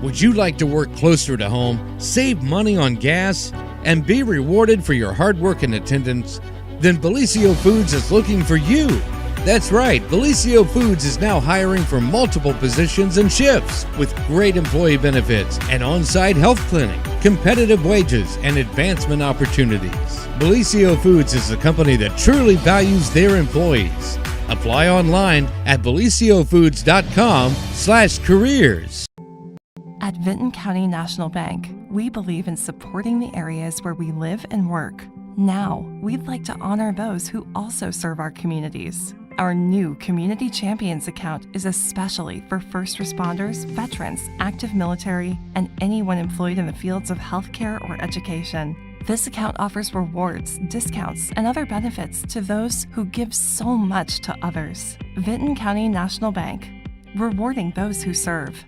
Would you like to work closer to home, save money on gas, and be rewarded for your hard work and attendance? Then Bellisio Foods is looking for you. That's right, Bellisio Foods is now hiring for multiple positions and shifts with great employee benefits, an on-site health clinic, competitive wages, and advancement opportunities. Bellisio Foods is a company that truly values their employees. Apply online at BellisioFoods.com/careers. At Vinton County National Bank, we believe in supporting the areas where we live and work. Now, we'd like to honor those who also serve our communities. Our new Community Champions account is especially for first responders, veterans, active military, and anyone employed in the fields of healthcare or education. This account offers rewards, discounts, and other benefits to those who give so much to others. Vinton County National Bank, rewarding those who serve.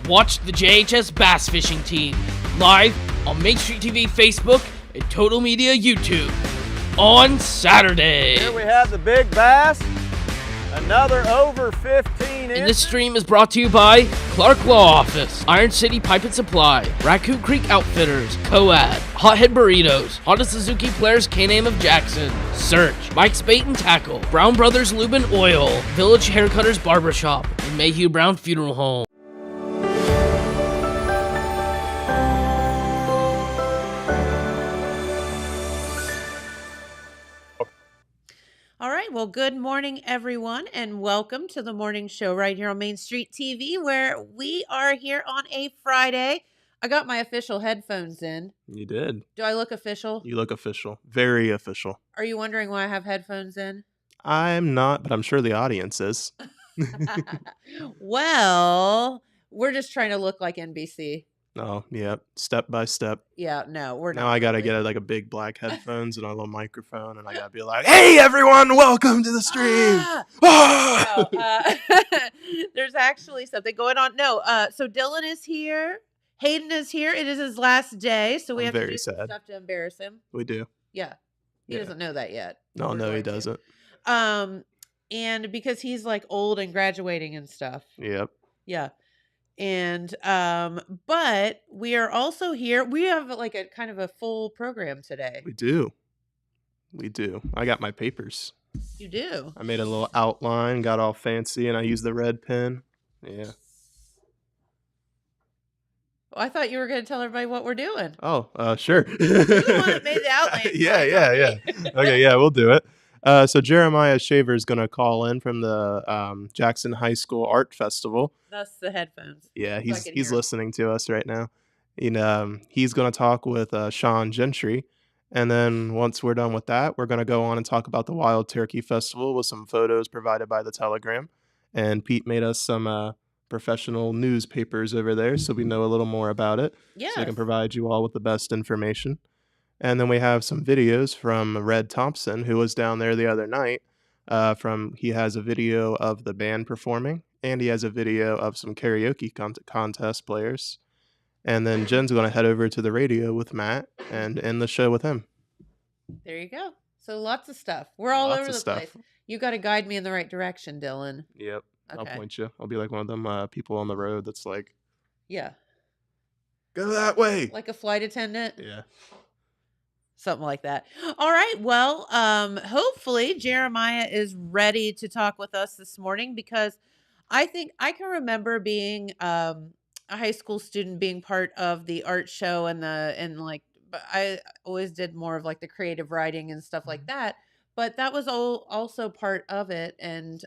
Watch the JHS Bass Fishing Team live on Main Street TV Facebook and Total Media YouTube on Saturday. Here we have the big bass, another over 15 inches. And this stream is brought to you by Clark Law Office, Iron City Pipe and Supply, Raccoon Creek Outfitters, Coad, Hothead Burritos, Honda Suzuki Polaris Can-Am of Jackson, Search, Mike's Bait and Tackle, Brown Brothers Lube and Oil, Village Haircutters Barbershop, and Mayhew Brown Funeral Home. All right, well, good morning, everyone, and welcome to the morning show right here on Main Street TV, where we are here on a Friday. I got my official headphones in. You did. Do I look official? You look official. Very official. Are you wondering why I have headphones in? I'm not, but I'm sure the audience is. Well, we're just trying to look like NBC. Oh, yeah. Step by step. Yeah, no, we're not. Now I got to get like a big black headphones and a little microphone, and I got to be like, hey, everyone, welcome to the stream. No, there's actually something going on. No, so Dillon is here. Hayden is here. It is his last day, so we have to do some stuff to embarrass him. We do. Yeah. He doesn't know that yet. No, he doesn't. And because he's like old and graduating and stuff. Yep. Yeah. And but we are also here. We have like a kind of a full program today. We do. I got my papers. You do. I made a little outline, got all fancy, and I used the red pen. Yeah. I thought you were going to tell everybody what we're doing. Oh, sure. You the one that made the outline. Yeah. Okay, yeah, we'll do it. So Jeremiah Shaver is going to call in from the Jackson High School Art Festival. That's the headphones. Yeah, he's listening to us right now. He's going to talk with Sean Gentry. And then once we're done with that, we're going to go on and talk about the Wild Turkey Festival with some photos provided by the Telegram. And Pete made us some professional newspapers over there, so we know a little more about it. Yeah. So we can provide you all with the best information. And then we have some videos from Red Thompson, who was down there the other night. He has a video of the band performing, and he has a video of some karaoke contest players. And then Jen's going to head over to the radio with Matt and end the show with him. There you go. So lots of stuff. We're all over the place. You got to guide me in the right direction, Dillon. Yep. Okay. I'll point you. I'll be like one of them people on the road that's like, yeah, go that way. Like a flight attendant. Yeah. Something like that. All right. Well, hopefully Jeremiah is ready to talk with us this morning, because I think I can remember being a high school student, being part of the art show but I always did more of like the creative writing and stuff like that. But that was also part of it. And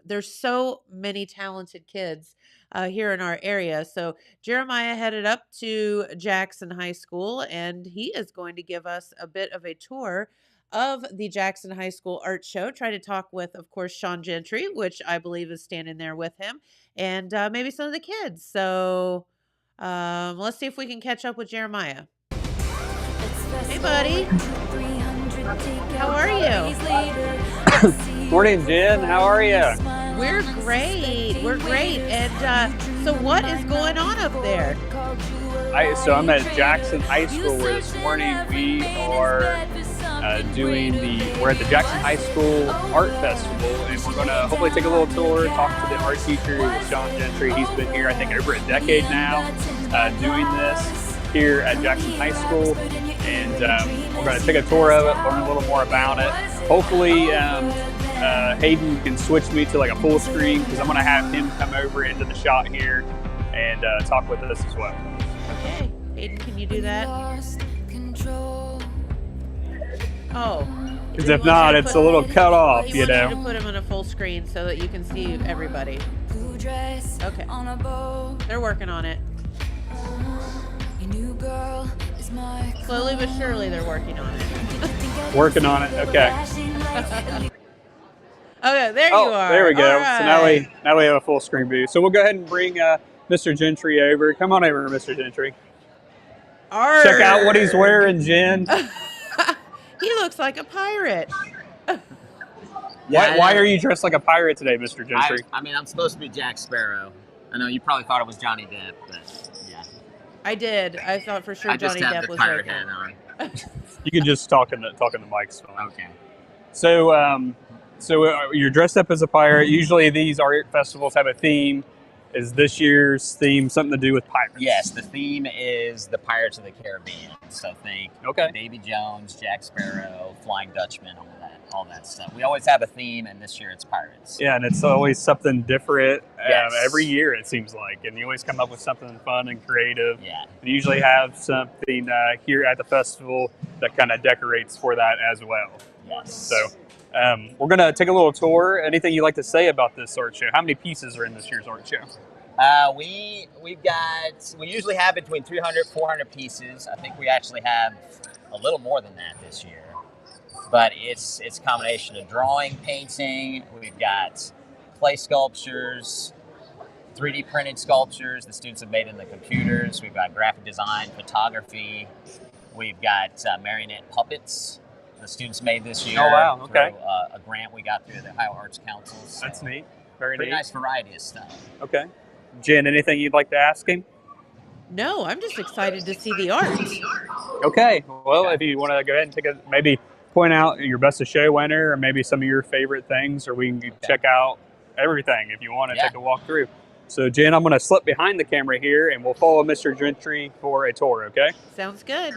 there's so many talented kids here in our area. So Jeremiah headed up to Jackson High School, and he is going to give us a bit of a tour of the Jackson High School Art Show. Try to talk with, of course, Sean Gentry, which I believe is standing there with him, and maybe some of the kids. So let's see if we can catch up with Jeremiah. Hey, buddy. How are you? Morning, Jen. How are you? We're great. And so what is going on up there? So I'm at Jackson High School, where this morning we are we're at the Jackson High School Art Festival, and we're going to hopefully take a little tour, talk to the art teacher, John Gentry. He's been here, I think, over a decade now, doing this here at Jackson High School, and we're going to take a tour of it, learn a little more about it. Hopefully, Hayden can switch me to like a full screen, because I'm going to have him come over into the shot here and talk with us as well. Okay, Hayden, can you do that? Oh. Because if not, it's a little cut off, You you know. to put him in a full screen so that you can see everybody. Okay. They're working on it. Slowly but surely, they're working on it. Working on it. Okay. Okay, there you are. There we go. All right. So now we have a full screen view. So we'll go ahead and bring Mr. Gentry over. Come on over, Mr. Gentry. Arr. Check out what he's wearing, Jen. He looks like a pirate. Why are you dressed like a pirate today, Mr. Gentry? I mean, I'm supposed to be Jack Sparrow. I know you probably thought it was Johnny Depp, but yeah. I did. I thought for sure I just Johnny have Depp the was pirate right hat there. on. You can just talk in the mic's fine. Okay. So you're dressed up as a pirate. Usually these art festivals have a theme. Is this year's theme something to do with pirates? Yes, the theme is the Pirates of the Caribbean. So think Davy Jones, Jack Sparrow, Flying Dutchman, all that stuff. We always have a theme, and this year it's pirates. Yeah, and it's always something different Yes. every year, it seems like. And you always come up with something fun and creative. Yeah. You usually have something here at the festival that kind of decorates for that as well. Yes. So we're going to take a little tour. Anything you'd like to say about this art show? How many pieces are in this year's art show? We usually have between 300, 400 pieces. I think we actually have a little more than that this year. But it's a combination of drawing, painting. We've got clay sculptures, 3D printed sculptures the students have made in the computers. We've got graphic design, photography. We've got marionette puppets the students made this year. Oh, wow. Okay. Through, a grant we got through the Ohio Arts Council. So That's neat. Very pretty neat. nice variety of stuff. Okay. Jen, anything you'd like to ask him? No, I'm just excited to see the art. Okay. Well, if you want to go ahead and maybe point out your best of show winner, or maybe some of your favorite things, or we can check out everything if you want to take a walk through. So, Jen, I'm going to slip behind the camera here, and we'll follow Mr. Gentry for a tour, okay? Sounds good.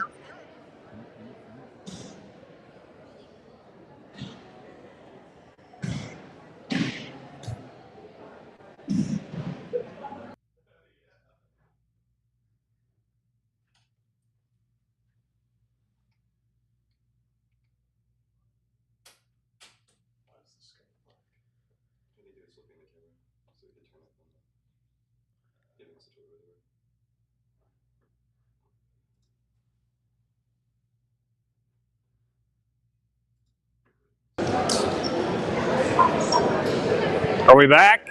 Are we back?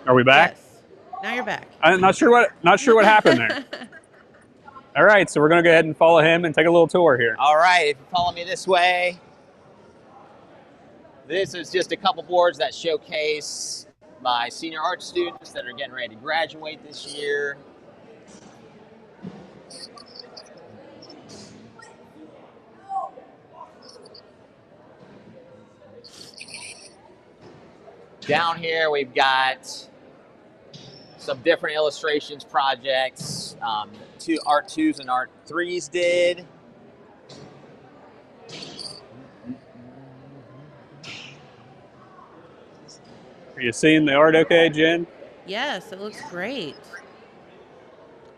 Are we back? Yes. Now you're back. I'm not sure what happened there. All right, so we're going to go ahead and follow him and take a little tour here. All right, if you follow me this way, this is just a couple boards that showcase my senior art students that are getting ready to graduate this year. Down here, we've got some different illustrations projects. Two Art 2s and Art 3s did. Are you seeing the art okay, Jen? Yes, it looks great.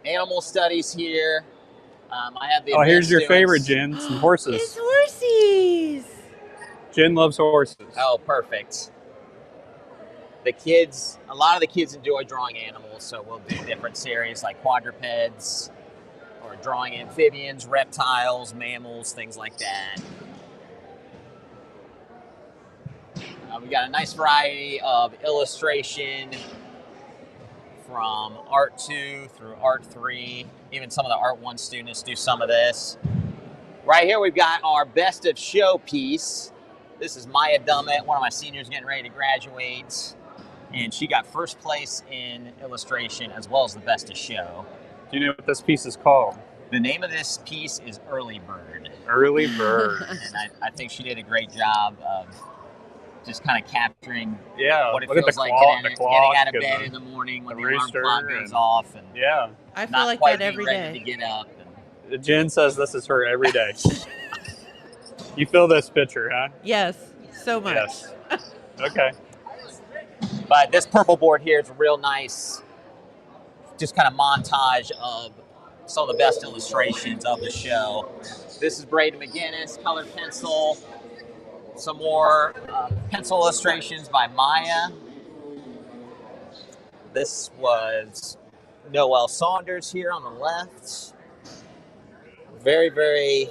Animal studies here. I have the here's your advanced favorite, students. Jen, some horses. It's horsies. Jen loves horses. Oh, perfect. A lot of the kids enjoy drawing animals, so we'll do different series like quadrupeds or drawing amphibians, reptiles, mammals, things like that. We got a nice variety of illustration from Art 2 through Art 3. Even some of the Art 1 students do some of this. Right here we've got our best of show piece. This is Maya Dummett, one of my seniors getting ready to graduate. And she got first place in illustration as well as the best of show. Do you know what this piece is called? The name of this piece is Early Bird. Early Bird. And I think she did a great job of just kind of capturing what it look at feels the like clock, getting out of bed in the morning when the alarm rooster clock goes off and I feel not like quite that every being ready day. to get up. And Jen says this is her every day. You feel this picture, huh? Yes, so much. Yes. Okay. But this purple board here is a real nice, just kind of montage of some of the best illustrations of the show. This is Braden McGinnis, colored pencil. Some more pencil illustrations by Maya. This was Noel Saunders here on the left. Very, very,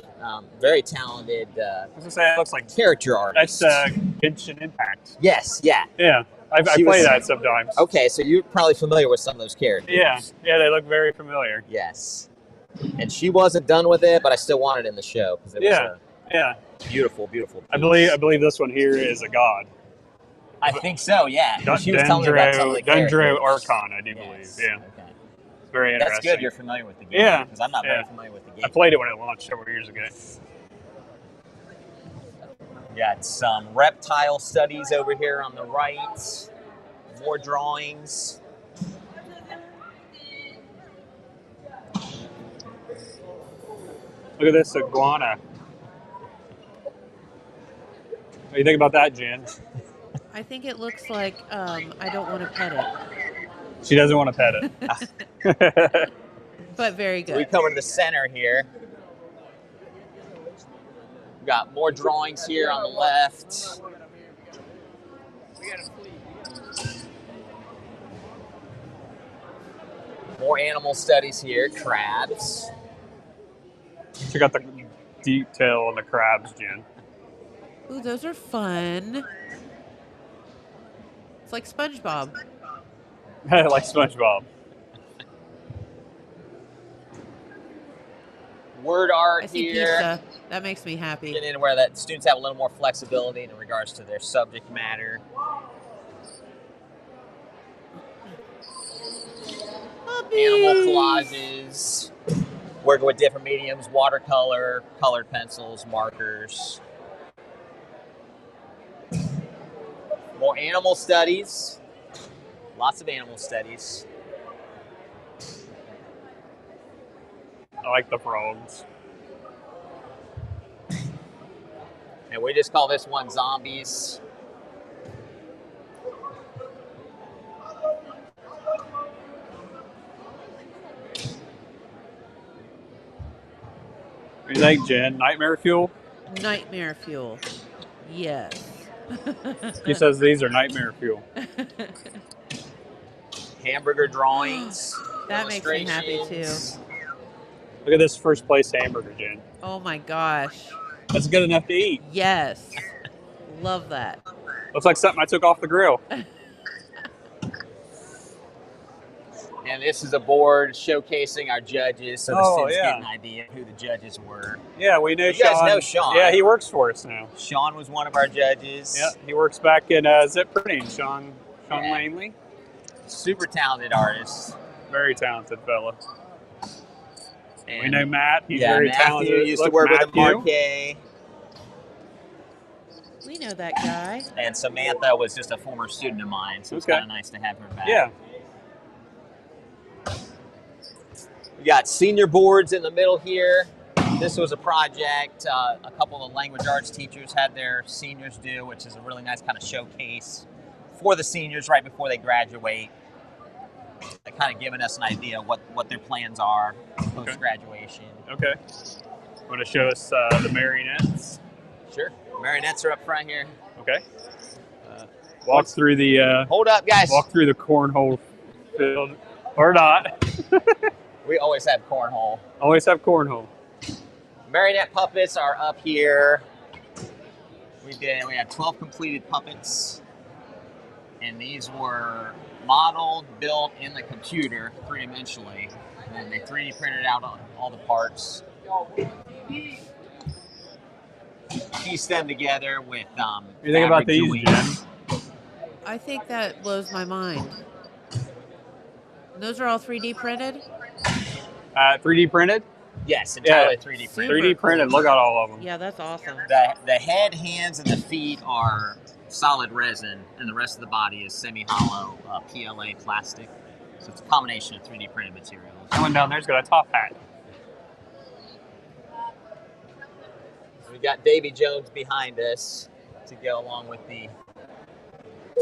very talented I was gonna say it looks like character artist. that's Genshin Impact. Yes, yeah. Yeah, I play that sometimes. Okay, so you're probably familiar with some of those characters. Yeah, they look very familiar. Yes. And she wasn't done with it, but I still want it in the show because it was Yeah. beautiful, beautiful piece. I believe this one here is a god. I think so, yeah. She was telling me about some of the characters. Dendro Archon, I do believe. Yeah. Okay. It's very interesting. That's good you're familiar with the game. Yeah. Because I'm not very familiar with the game. I played it when it launched several years ago. We got some reptile studies over here on the right. More drawings. Look at this iguana. What do you think about that, Jen? I think it looks like I don't want to pet it, She doesn't want to pet it. but very good. We come to the center here. We got more drawings here on the left. More animal studies here, crabs. Check out the detail on the crabs, Jen. Ooh, those are fun. It's like SpongeBob. Like SpongeBob. Word art I see here. pizza. That makes me happy. Getting into where that students have a little more flexibility in regards to their subject matter. Animal collages. Working with different mediums, watercolor, colored pencils, markers. More animal studies. Lots of animal studies. I like the frogs. And we just call this one zombies. What do you think, Jen? Nightmare fuel? Nightmare fuel. Yes. He says these are nightmare fuel. Hamburger drawings. That makes me happy too. illustrations. Look at this first place hamburger, Jen. Oh my gosh. That's good enough to eat. Yes. Love that. Looks like something I took off the grill. And this is a board showcasing our judges, so the students get an idea of who the judges were. Yeah, we know You Sean. guys know Sean. Yeah, he works for us now. Sean was one of our judges. Yeah, he works back in Zip Printing. Sean Langley. Super talented artist. Very talented fella. And We know Matt. He's yeah, very Matthew talented. used Look, to work with the Matthew. Marquet. We know that guy. And Samantha was just a former student of mine, so it's Okay. kind of nice to have her back. Yeah. We got senior boards in the middle here. This was a project a couple of the language arts teachers had their seniors do, which is a really nice kind of showcase for the seniors right before they graduate. They're kind of giving us an idea of what their plans are post-graduation. Okay. Want to show us the marionettes? Sure. Marionettes are up front here. Okay. Walk through the Hold up, guys. walk through the cornhole field, or not. We always have cornhole. Always have cornhole. Marionette puppets are up here. We had 12 completed puppets, and these were modeled, built in the computer three-dimensionally, and then they 3D printed out all the parts, pieced them together with What do you think about fabric these, joints. Jen? I think that blows my mind. Those are all 3D printed? 3D printed. Yes, entirely 3D Super printed. 3D printed. Look at all of them. Yeah, that's awesome. The head, hands, and the feet are solid resin, and the rest of the body is semi-hollow PLA plastic. So it's a combination of 3D printed materials. That one down there's got a top hat. We got Davy Jones behind us to go along with the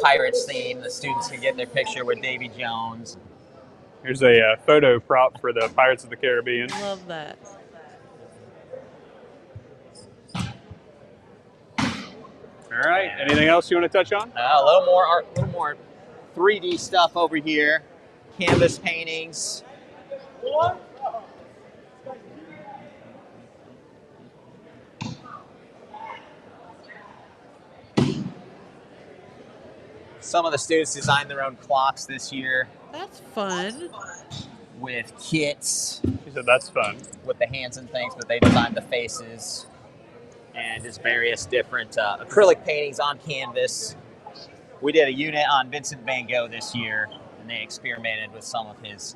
Pirates theme. The students can get their picture with Davy Jones. Here's a photo prop for the Pirates of the Caribbean. Love that. All right. Anything else you want to touch on? A little more art, a little more 3D stuff over here. Canvas paintings. Some of the students designed their own clocks this year That's fun. with kits She said that's fun. with the hands and things, but they designed the faces and just various different acrylic paintings on canvas. We did a unit on Vincent Van Gogh this year, and they experimented with some of his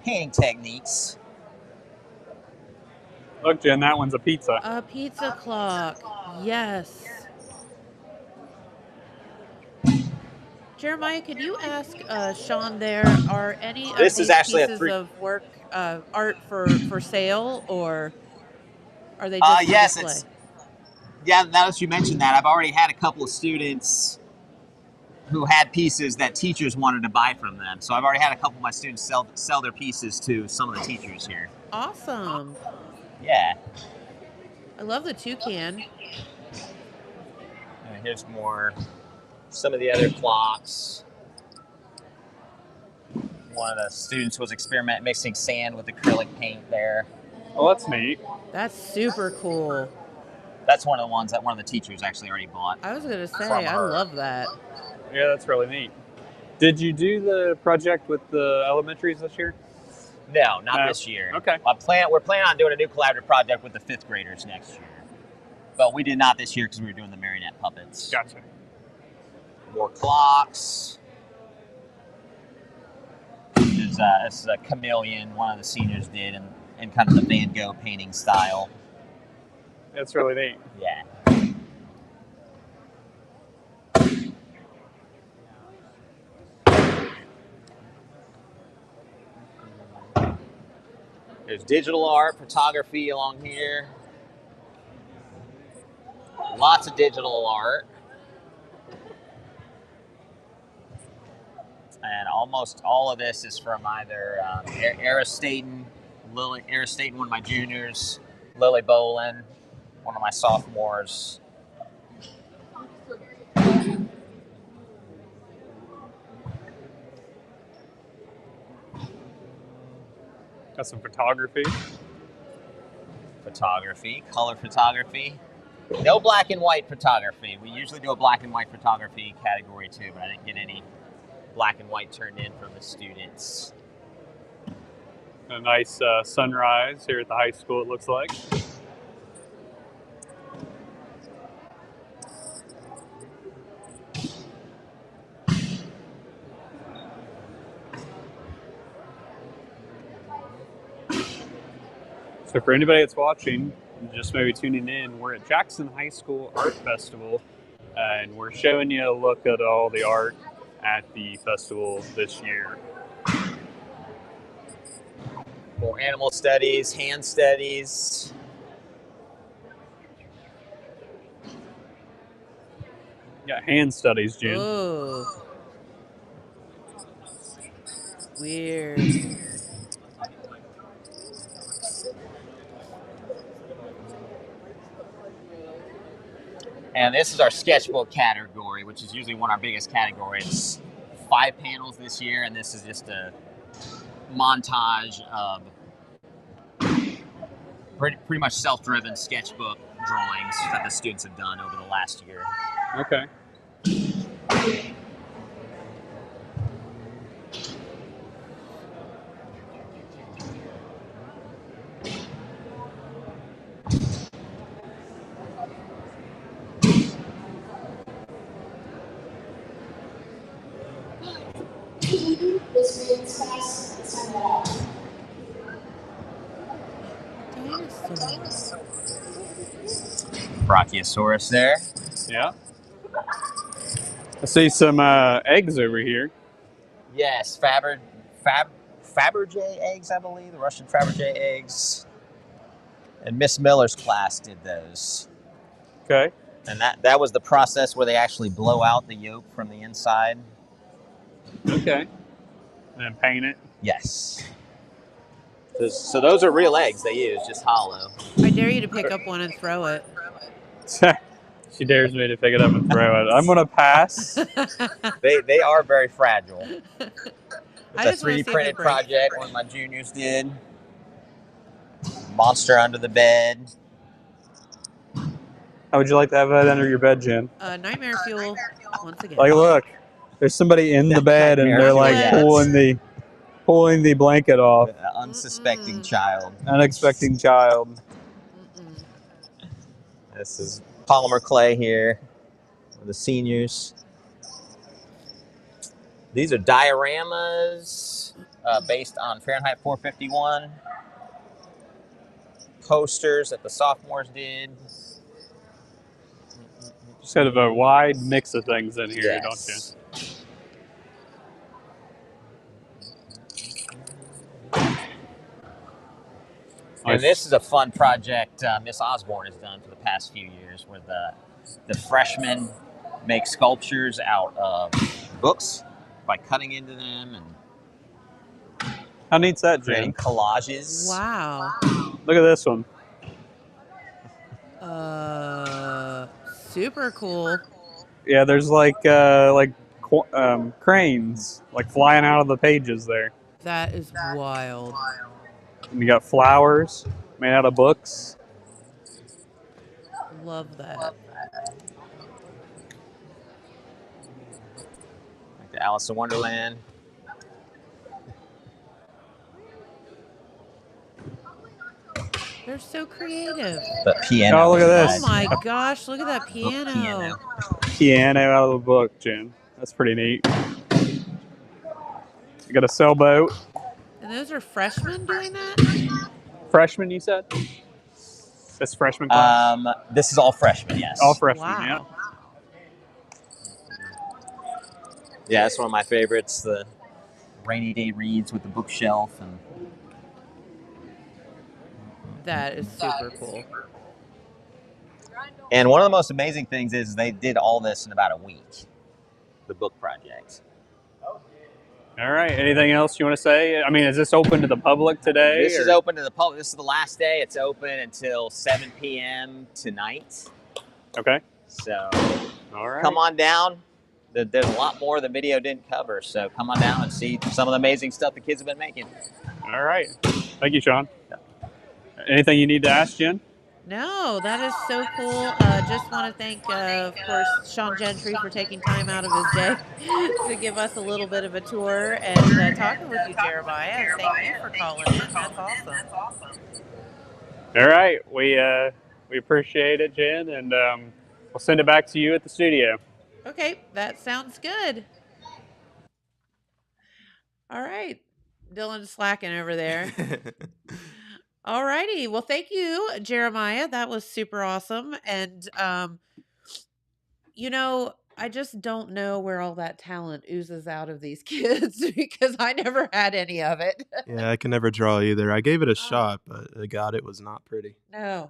painting techniques. Look, Jen, that one's a pizza. A pizza clock. Yes. Jeremiah, could you ask Sean there, are any of This these is actually a pieces three- of work, art for sale, or are they just for Yes, display? now that you mentioned that, I've already had a couple of students who had pieces that teachers wanted to buy from them. So I've already had a couple of my students sell their pieces to some of the teachers here. Awesome. Yeah. I love the toucan. And here's some of the other clocks. One of the students was mixing sand with acrylic paint there. Oh, that's neat. That's super cool. That's one of the ones that one of the teachers actually already bought. I was going to say, From I her. love that. Yeah, that's really neat. Did you do the project with the elementaries this year? No, not No. this year. Okay. We're planning on doing a new collaborative project with the 5th graders next year. But we did not this year because we were doing the marionette puppets. Gotcha. More clocks. This is a chameleon one of the seniors did in kind of the Van Gogh painting style. That's really neat. Yeah. There's digital art, photography along here. Lots of digital art. And almost all of this is from either Aristaten, one of my juniors, Lily Bolin, one of my sophomores. Got some photography. Photography, color photography. No black and white photography. We usually do a black and white photography category too, but I didn't get any black and white turned in from the students. A nice sunrise here at the high school, it looks like. So for anybody that's watching, just maybe tuning in, we're at Jackson High School Art Festival, and we're showing you a look at all the art at the festival this year. More animal studies, hand studies. Got hand studies, June. Ooh. Weird. And this is our sketchbook category, which is usually one of our biggest categories. It's 5 panels this year, and this is just a montage of pretty much self-driven sketchbook drawings that the students have done over the last year. Okay. Dinosaur. Brachiosaurus there. Yeah. I see some eggs over here. Yes, Fabergé eggs, I believe, the Russian Fabergé eggs. And Miss Miller's class did those. Okay. And that was the process where they actually blow out the yolk from the inside. Okay. And then paint it. Yes. So those are real eggs they use, just hollow. I dare you to pick up one and throw it. She dares me to pick it up and throw it. I'm going to pass. They are very fragile. I It's just a wanna 3D see if it printed breaks. project one of my juniors did. Monster under the bed. How would you like to have that under your bed, Jen? Nightmare fuel, once again. Like, look, there's somebody in the bed and they're like Yes. pulling the blanket off. An unsuspecting child. Unexpecting child. This is polymer clay here for the seniors. These are dioramas based on Fahrenheit 451. Posters that the sophomores did. Just kind of a wide mix of things in here, Yes. don't you? And this is a fun project Miss Osborne has done for the past few years, where the freshmen make sculptures out of books by cutting into them and How neat's that, creating Jen? collages. Wow. Look at this one. Super cool. Yeah, there's like cranes like flying out of the pages there. That is wild. And you got flowers made out of books. Love that. Like the Alice in Wonderland. They're so creative. The piano. Oh, look at this. Oh my gosh, look at that piano. Piano out of the book, Jen. That's pretty neat. You got a sailboat. And those are freshmen doing that? Freshman, you said? That's freshman class? This is all freshmen, yes. All freshmen, Wow. yeah. Yeah, that's one of my favorites. The rainy day reads with the bookshelf and That is super cool. And one of the most amazing things is they did all this in about a week, the book project. All right. Anything else you want to say? I mean, is this open to the public today? This is open to the public. This is the last day. It's open until 7 p.m. tonight. Okay. So all right. Come on down. There's a lot more the video didn't cover. So come on down and see some of the amazing stuff the kids have been making. All right. Thank you, Sean. Anything you need to ask, Jen? No, that is so cool. Just want to thank, of course, Sean Gentry for taking time out of his day to give us a little bit of a tour and talking with you, Jeremiah. And thank you for calling in. That's awesome. All right. We appreciate it, Jen, and we'll send it back to you at the studio. Okay, that sounds good. All right. Dylan's slacking over there. All righty. Well, thank you, Jeremiah. That was super awesome. And, I just don't know where all that talent oozes out of these kids because I never had any of it. Yeah, I can never draw either. I gave it a shot, but God, it was not pretty. No,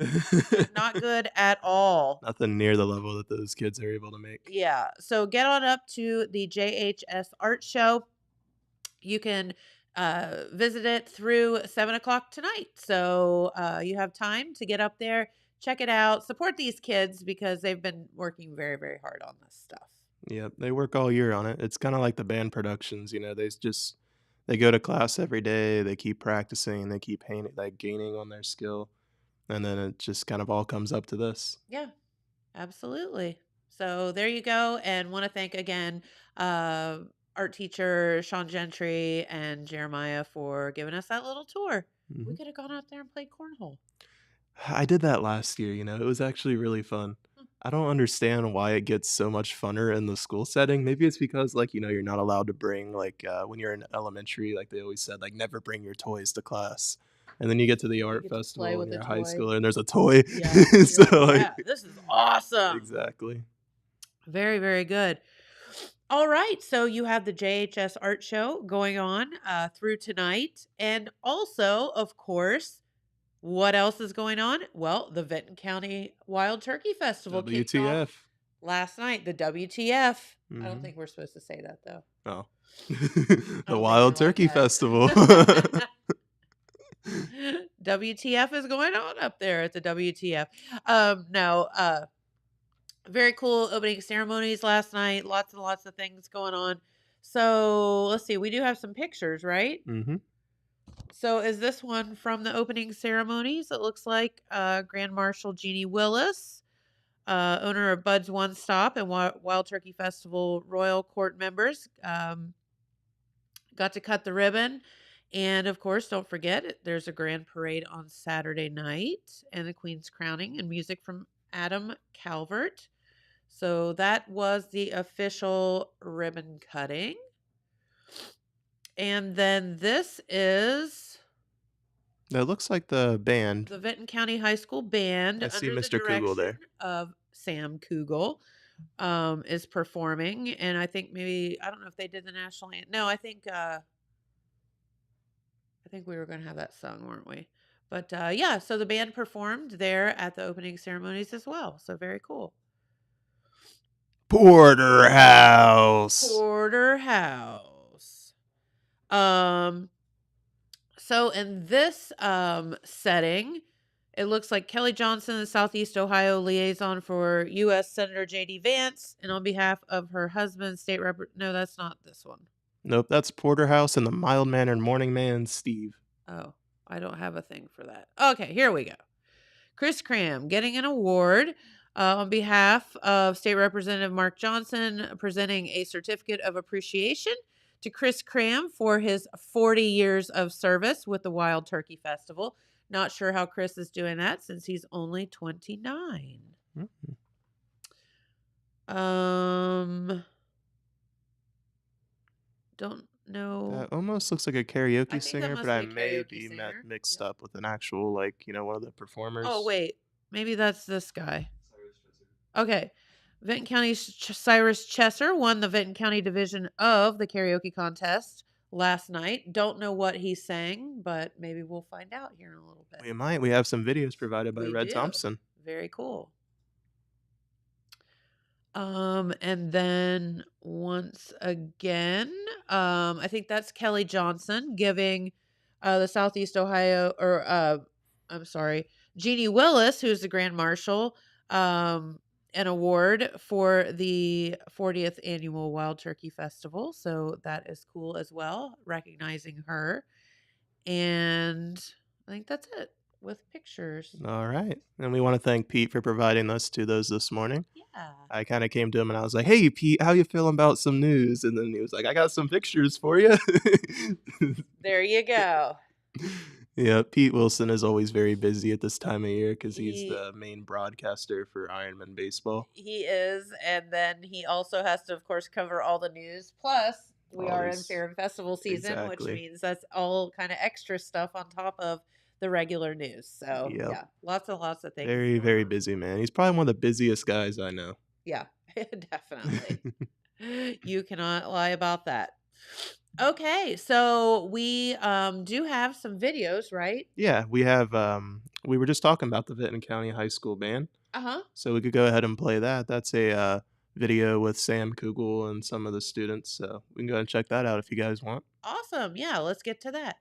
not good at all. Nothing near the level that those kids are able to make. Yeah. So get on up to the JHS Art Show. You can visit it through 7:00 tonight. So you have time to get up there, check it out, support these kids because they've been working very, very hard on this stuff. Yeah, they work all year on it. It's kind of like the band productions, they go to class every day, they keep practicing, they keep gaining on their skill, and then it just kind of all comes up to this. Yeah, absolutely. So there you go. And want to thank again art teacher Sean Gentry and Jeremiah for giving us that little tour. We could have gone out there and played cornhole. I did that last year, it was actually really fun. I don't understand why it gets so much funner in the school setting. Maybe it's because, you're not allowed to bring, when you're in elementary, like they always said, never bring your toys to class. And then you get to the art get to play festival with when you're a a high toy. schooler and there's a toy. Yeah. You're So, like, yeah, this is awesome. exactly. Very, very good. All right. So you have the JHS art show going on through tonight. And also, of course, what else is going on? Well, the Vinton County Wild Turkey Festival kicked off WTF. last night. The WTF. I don't Mhm. think we're supposed to say that, though. Oh. I The don't Wild think we Turkey like that. Festival. WTF is going on up there at the WTF. Very cool opening ceremonies last night. Lots and lots of things going on. So let's see. We do have some pictures, right? Mm-hmm. So is this one from the opening ceremonies? It looks like Grand Marshal Jeannie Willis, owner of Bud's One Stop and Wild Turkey Festival Royal Court members, got to cut the ribbon. And of course, don't forget, there's a grand parade on Saturday night and the Queen's crowning and music from Adam Calvert. So that was the official ribbon cutting. And then this is That looks like the band. the Vinton County High School Band I see under Mr. the Kugel there. direction of Sam Kugel is performing. And I think maybe, I don't know if they did the national anthem. No, I think we were going to have that sung, weren't we? But yeah, so the band performed there at the opening ceremonies as well. So very cool. Porterhouse. So in this setting, it looks like Kelly Johnson, the Southeast Ohio liaison for U.S. Senator J.D. Vance, and on behalf of her husband, state rep. No, that's not this one. Nope, that's Porterhouse and the mild-mannered morning man, Steve. Oh, I don't have a thing for that. Okay, here we go. Chris Cram getting an award on behalf of State Representative Mark Johnson, presenting a certificate of appreciation to Chris Cram for his 40 years of service with the Wild Turkey Festival. Not sure how Chris is doing that since he's only 29. Mm-hmm. Don't know. That almost looks like a karaoke think that singer, must but I be a may karaoke be singer. mixed Yep. up with an actual, like, one of the performers. Oh, wait. Maybe that's this guy. Okay. Vinton County's Cyrus Chesser won the Vinton County division of the karaoke contest last night. Don't know what he sang, but maybe we'll find out here in a little bit. We might. We have some videos provided by We Red do. Thompson. Very cool. And then once again, I think that's Kelly Johnson giving the Southeast Ohio, Jeannie Willis, who's the Grand Marshal, an award for the 40th annual Wild Turkey Festival. So that is cool as well, recognizing her. And I think that's it with pictures. All right. And we want to thank Pete for providing us to those this morning. Yeah. I kind of came to him and I was like, hey, Pete, how you feeling about some news? And then he was like, I got some pictures for you. There you go. Yeah, Pete Wilson is always very busy at this time of year because he's the main broadcaster for Ironman Baseball. He is. And then he also has to, of course, cover all the news. Plus, we are in Fair and Festival season, which means that's all kind of extra stuff on top of the regular news. So, yeah, lots and lots of things. Very, very busy, man. He's probably one of the busiest guys I know. Yeah, definitely. You cannot lie about that. Okay, so we do have some videos, right? Yeah, we have. We were just talking about the Vinton County High School Band. Uh-huh. So we could go ahead and play that. That's a video with Sam Kugel and some of the students. So we can go ahead and check that out if you guys want. Awesome. Yeah, let's get to that.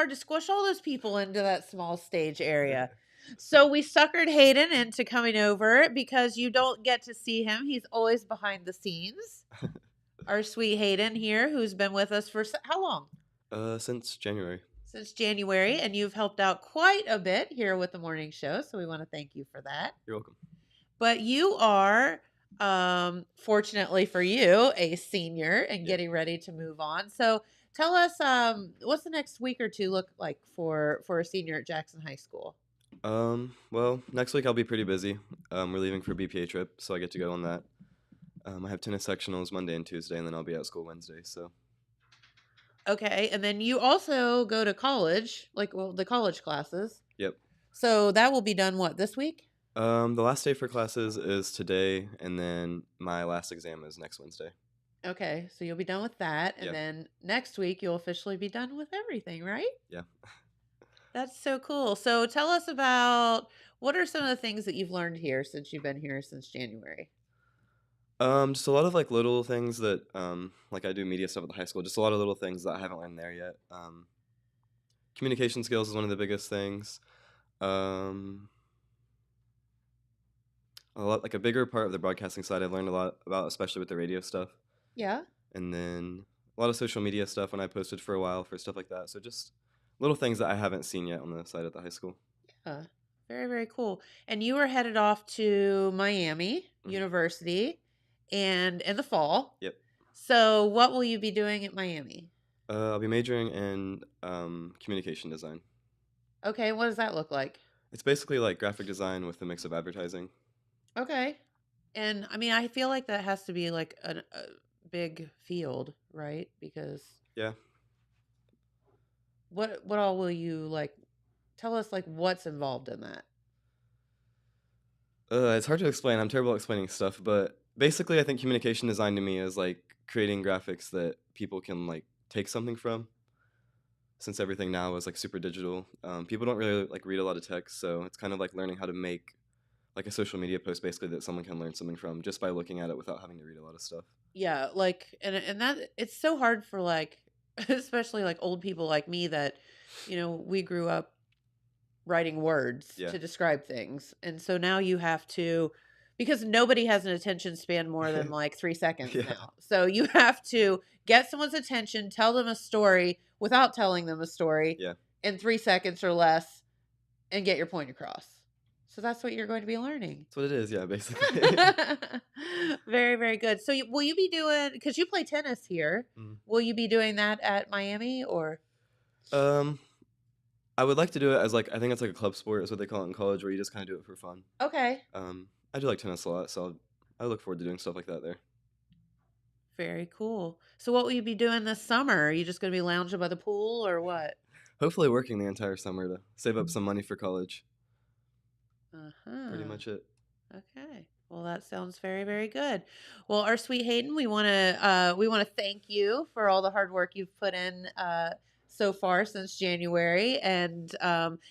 hard to squish all those people into that small stage area. So we suckered Hayden into coming over because you don't get to see him. He's always behind the scenes. Our sweet Hayden here, who's been with us for how long? Since January. Since January, and you've helped out quite a bit here with the morning show, so we want to thank you for that. You're welcome. But you are, fortunately for you, a senior and getting ready to move on. So tell us, what's the next week or two look like for a senior at Jackson High School? Well, next week I'll be pretty busy. We're leaving for a BPA trip, so I get to go on that. I have tennis sectionals Monday and Tuesday, and then I'll be at school Wednesday, so. Okay, and then you also go to college, the college classes. Yep. So that will be done, what, this week? The last day for classes is today, and then my last exam is next Wednesday. Okay, so you'll be done with that, and then next week you'll officially be done with everything, right? Yeah. That's so cool. So tell us about, what are some of the things that you've learned here since you've been here since January? Just a lot of like little things that like I do media stuff at the high school. Just a lot of little things that I haven't learned there yet. Communication skills is one of the biggest things. A lot, like a bigger part of the broadcasting side I've learned a lot about, especially with the radio stuff. Yeah. And then a lot of social media stuff when I posted for a while for stuff like that. So just little things that I haven't seen yet on the side at the high school. Yeah. Very, very cool. And you were headed off to Miami University and in the fall. Yep. So what will you be doing at Miami? I'll be majoring in communication design. Okay. What does that look like? It's basically like graphic design with a mix of advertising. Okay. And I mean, I feel like that has to be like a big field, right? Because yeah. What all will you like? Tell us like what's involved in that. It's hard to explain. I'm terrible at explaining stuff, but basically I think communication design to me is like creating graphics that people can like take something from. Since everything now is like super digital, people don't really like read a lot of text, so it's kind of like learning how to make like a social media post basically that someone can learn something from just by looking at it without having to read a lot of stuff. Yeah, like and that it's so hard for like especially like old people like me that, you know, we grew up writing words to describe things. And so now you have to, because nobody has an attention span more than like 3 seconds now. So you have to get someone's attention, tell them a story without telling them a story in 3 seconds or less and get your point across. So that's what you're going to be learning. That's what it is, yeah, basically. Very, very good. So will you be doing, because you play tennis here, will you be doing that at Miami or? I would like to do it as like, I think it's like a club sport is what they call it in college, where you just kind of do it for fun. Okay. I do like tennis a lot, so I look forward to doing stuff like that there. Very cool. So what will you be doing this summer? Are you just going to be lounging by the pool or what? Hopefully working the entire summer to save up some money for college. Pretty much it. Okay. Well, that sounds very, very good. Well, our sweet Hayden, we want to thank you for all the hard work you've put in so far since January, and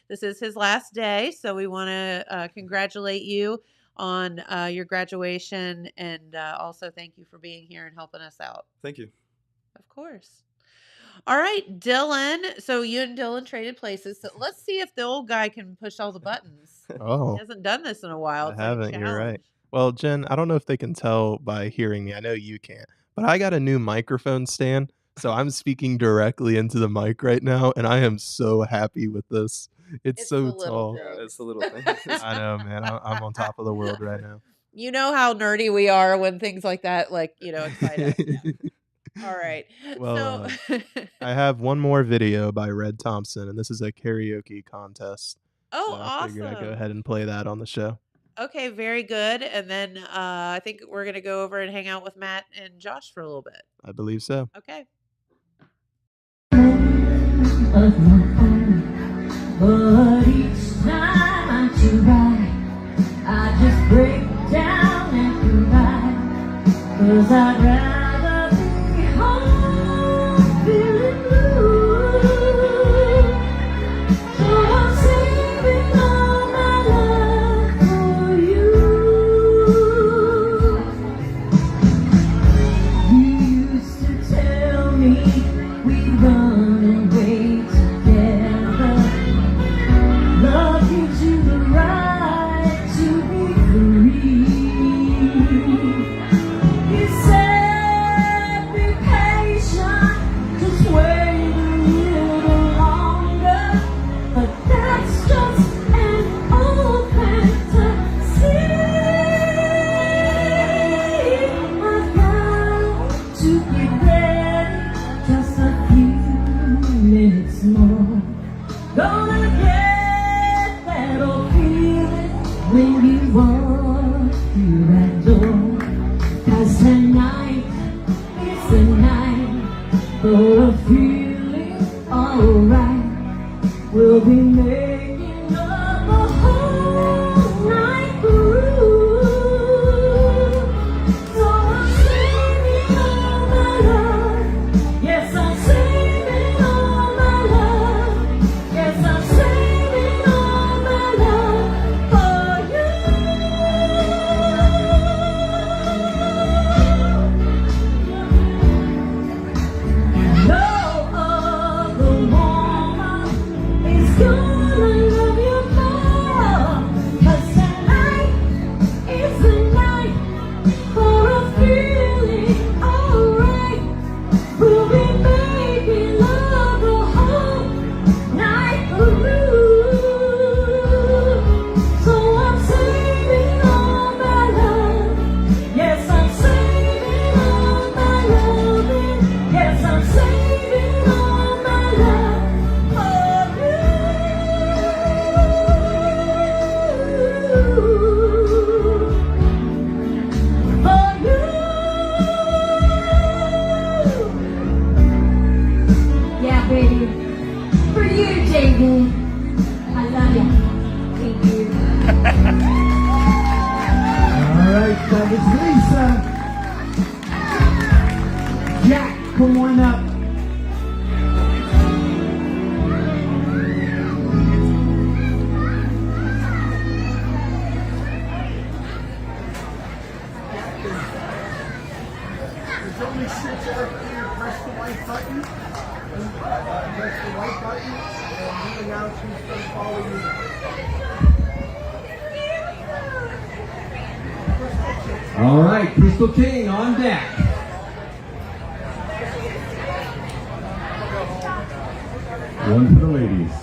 this is his last day, so we want to congratulate you on your graduation, and also thank you for being here and helping us out. Thank you. Of course. All right, Dillon. So you and Dillon traded places. So let's see if the old guy can push all the buttons. Oh, He hasn't done this in a while. I It's like a haven't. You're right. challenge. Well, Jen, I don't know if they can tell by hearing me. I know you can't, but I got a new microphone stand, so I'm speaking directly into the mic right now, and I am so happy with this. It's It's so the little tall. things. It's a little thing. I know, man. I'm on top of the world right now. You know how nerdy we are when things like that, like, excite us. Yeah. All right. Well, So, I have one more video by Red Thompson, and this is a karaoke contest. oh, So I figured I'd go awesome. ahead and play that on the show. Okay, very good. And then I think we're going to go over and hang out with Matt and Josh for a little bit. I believe so. Okay. But each time I try, I just break down and cry. 'Cause I'd rather be home feeling blue. So I'm saving all my love for you. You used to tell me we'd run away together. when you walk through that door. 'Cause tonight is the night for a feeling alright. We'll be making love a whole night through. So I'm saving all my love. Yes, I'm saving all my love. Yes, I'm saving all my love for you. No other woman is gonna love you more. 'Cause tonight is the night for a feeling alright. We'll be making love the whole night through. So I'm saving all my love. Yes, I'm saving all my loving. Yes, I'm saving all my love for you. For you. Yeah, baby. For you, JB. I love you. Thank you. All right, that was Lisa. Jack, come on up. There's only 6 after you press the white button. Press the white button, and you announce who's going to follow you. All right, Crystal King on deck. One for the ladies.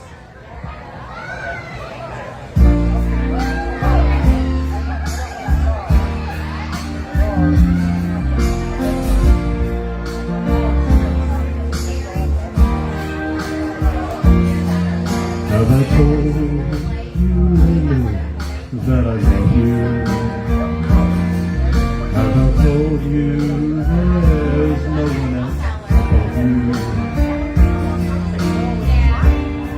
Have I told you lately that I love you? Have I told you there's no one else above you?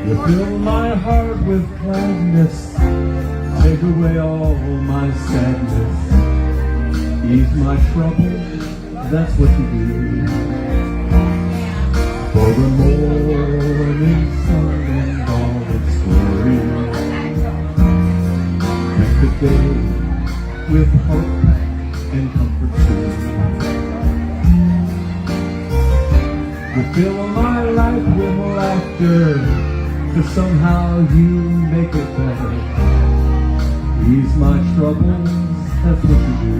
You fill my heart with gladness, take away all my sadness, ease my trouble, that's what you do. For the morning sun and all its glory, and the day with hope and comfort too. You fill my life with laughter, 'cause somehow you make it better. Ease my troubles, that's what you do.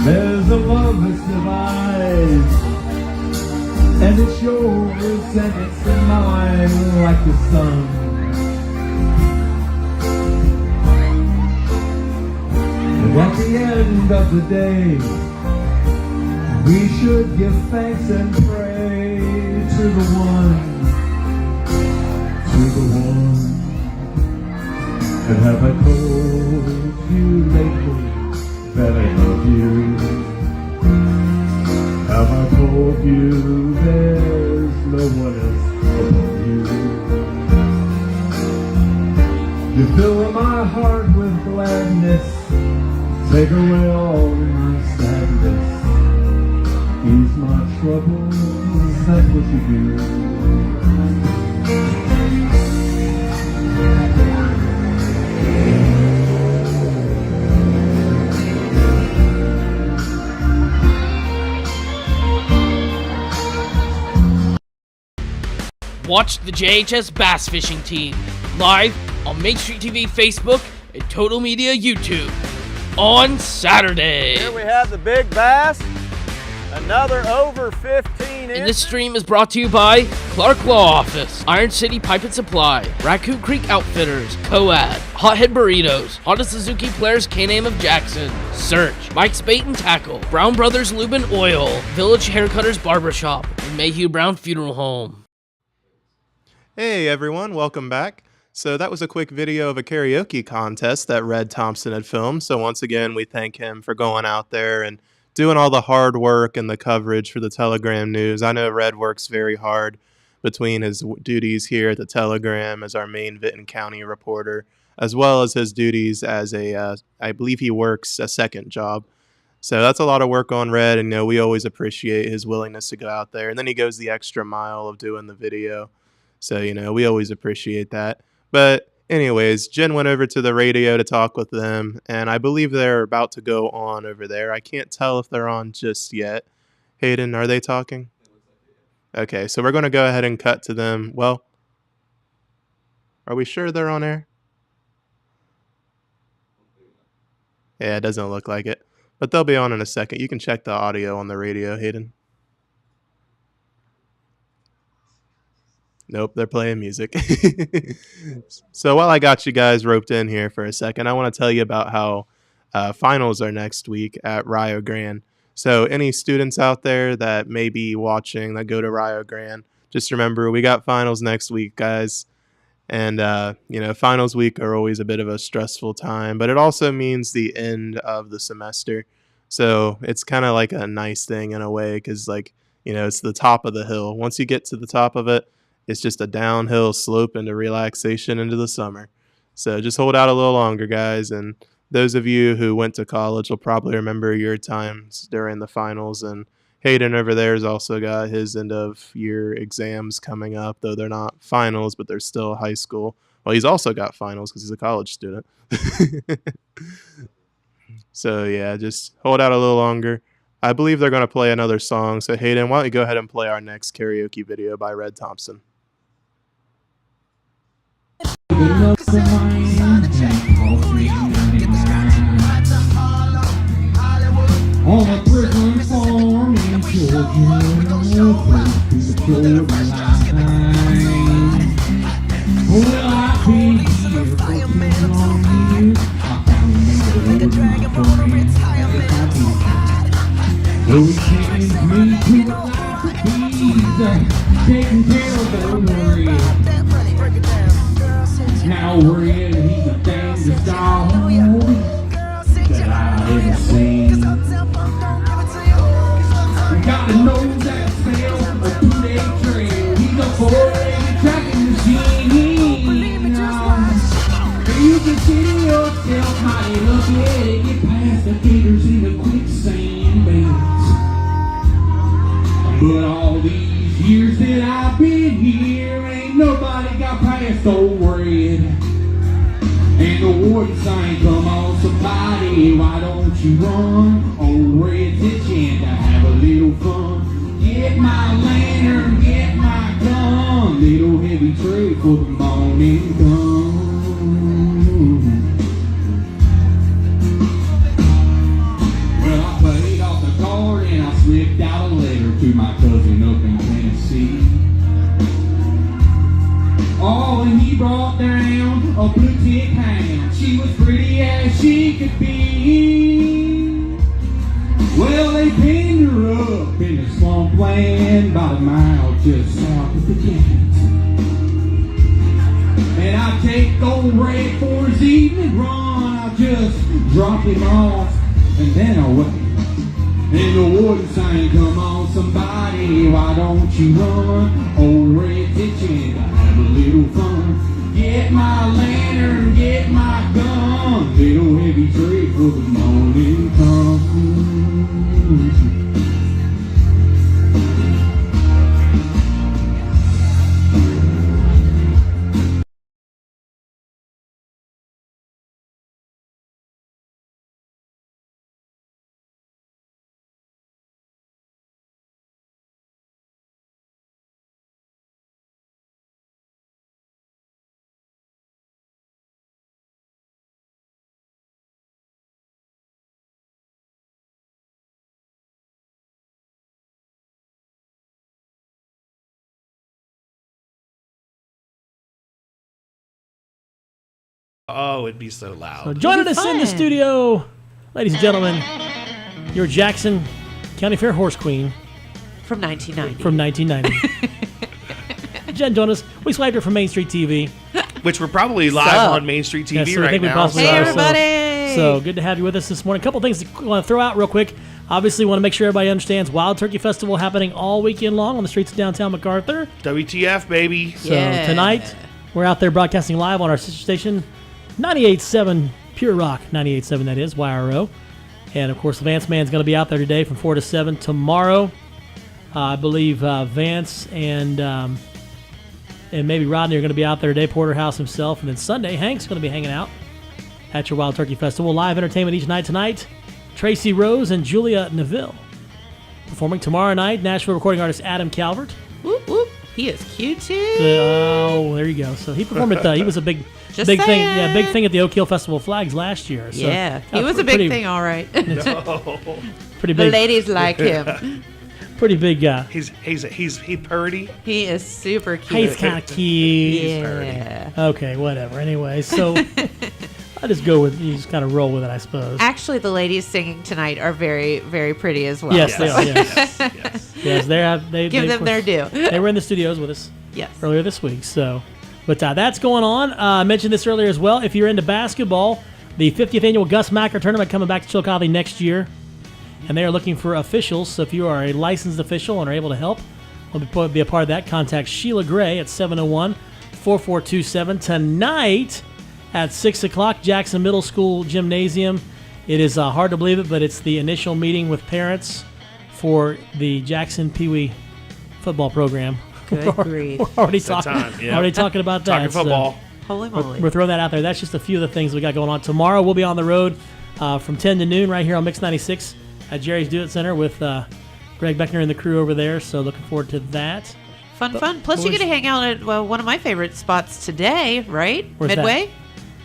There's a love that's divine, and it's yours and it's mine like the sun. And at the end of the day, we should give thanks and pray to the one, to the one. And have I told you lately that I love you? Have I told you there's no one else above you? You fill my heart with gladness, take away all my sadness, ease my troubles, that's what you do. Watch the JHS Bass Fishing Team live on Main Street TV Facebook and Total Media YouTube on Saturday. Here we have the big bass, another over 15 inches. And this stream is brought to you by Clark Law Office, Iron City Pipe and Supply, Raccoon Creek Outfitters, Coad, Hothead Burritos, Honda Suzuki Players K-Name of Jackson, Search, Mike's Bait and Tackle, Brown Brothers Lube and Oil, Village Haircutters Barbershop, and Mayhew Brown Funeral Home. Hey everyone, welcome back. So that was a quick video of a karaoke contest that Red Thompson had filmed. So once again, we thank him for going out there and doing all the hard work and the coverage for the Telegram News. I know Red works very hard between his duties here at the Telegram as our main Vinton County reporter, as well as his duties as I believe he works a second job. So that's a lot of work on Red, and we always appreciate his willingness to go out there. And then he goes the extra mile of doing the video. So, we always appreciate that. But anyways, Jen went over to the radio to talk with them, and I believe they're about to go on over there. I can't tell if they're on just yet. Hayden, are they talking? Okay, so we're going to go ahead and cut to them. Well, are we sure they're on air? Yeah, it doesn't look like it. But they'll be on in a second. You can check the audio on the radio, Hayden. Nope, they're playing music. So while I got you guys roped in here for a second, I want to tell you about how finals are next week at Rio Grande. So any students out there that may be watching that go to Rio Grande, just remember we got finals next week, guys. And, finals week are always a bit of a stressful time, but it also means the end of the semester. So it's kind of like a nice thing in a way because, it's the top of the hill. Once you get to the top of it, it's just a downhill slope into relaxation into the summer. So just hold out a little longer, guys. And those of you who went to college will probably remember your times during the finals. And Hayden over there has also got his end of year exams coming up, though they're not finals, but they're still high school. Well, he's also got finals because he's a college student. So, yeah, just hold out a little longer. I believe they're going to play another song. So, Hayden, why don't you go ahead and play our next karaoke video by Red Thompson? On a prison farm in Georgia, close to the shoreline. Well, I've been here for 2 long years. I finally made a with my friends. Though he changed me to a life of peace, taking care of the worry. Now worrying he's a dangerous dog that I've ever seen. Gotta know that smell of 2-day trail. He's a 4-legged tracking machine. You can see yourself mighty lucky to get past the gators in the quicksand beds. But all these years that I've been here, ain't nobody got past old Red. And the warden saying, come on somebody, why don't you run? Old Red's itching to have a little fun. Get my lantern, get my gun, little heavy tray for the morning come. Well, I played off the card and I slipped out a letter to my cousin up in Tennessee. Oh, and he brought down a blue tick hound. She was pretty as she could be. Well, they pinned her up in the swampland by the mile just south of the Canes. And I take old Red for his evening run. I just drop him off and then away. And the warden saying, come on somebody, why don't you run? Old Red's itching to have a little fun. Get my lantern, get my gun, little heavy tray for the morning come. Oh, it'd be so loud. So joining us in the studio, ladies and gentlemen, your Jackson County Fair horse queen. From 1990. From 1990. Jen joined us. We swiped her from Main Street TV. which we're probably live So- on Main Street TV Yes, I right think we now. possibly Hey, are. everybody. So good to have you with us this morning. A couple things I want to throw out real quick. Obviously, want to make sure everybody understands Wild Turkey Festival happening all weekend long on the streets of downtown MacArthur. WTF, baby. So Yeah. tonight, we're out there broadcasting live on our sister station, 98.7 Pure Rock, 98.7 that is, YRO. And, of course, Vance Man's going to be out there today from 4 to 7. Tomorrow, I believe Vance and maybe Rodney are going to be out there today, Porterhouse himself. And then Sunday, Hank's going to be hanging out at your Wild Turkey Festival. Live entertainment each night tonight. Tracy Rose and Julia Neville performing tomorrow night. Nashville recording artist Adam Calvert. Whoop, whoop. He is cute too. Oh, there you go. So he performed at he was a big Just thing. saying. Yeah, big thing at the Oak Hill Festival of Flags last year. So, Yeah, he was a big pretty, thing, all right. Pretty The big. ladies like him. Pretty big guy. He's purdy. He is super cute. He's kind of cute. Yeah. Okay, whatever. Anyway, so I just go with you. Just kind of roll with it, I suppose. Actually, the ladies singing tonight are very, very pretty as well. Yes, they are. Yes, yes. They Give them of their course, due. They were in the studios with us. Yes. Earlier this week. So, but that's going on. I mentioned this earlier as well. If you're into basketball, the 50th annual Gus Macker tournament coming back to Chillicothe next year, and they are looking for officials. So if you are a licensed official and are able to help, we'll be a part of that. Contact Sheila Gray at 701-4427 tonight at 6 o'clock, Jackson Middle School Gymnasium. It is hard to believe it, but it's the initial meeting with parents for the Jackson Pee Wee football program. Good grief. We're already It's that talking. time, yeah. Already talking about that. Talking football. Holy We're moly. throwing that out there. That's just a few of the things we got going on. Tomorrow we'll be on the road from 10 to noon right here on Mix 96 at Jerry's Do It Center with Greg Beckner and the crew over there. So looking forward to that. Fun. Plus, you get to hang out at one of my favorite spots today, right? Where's Midway?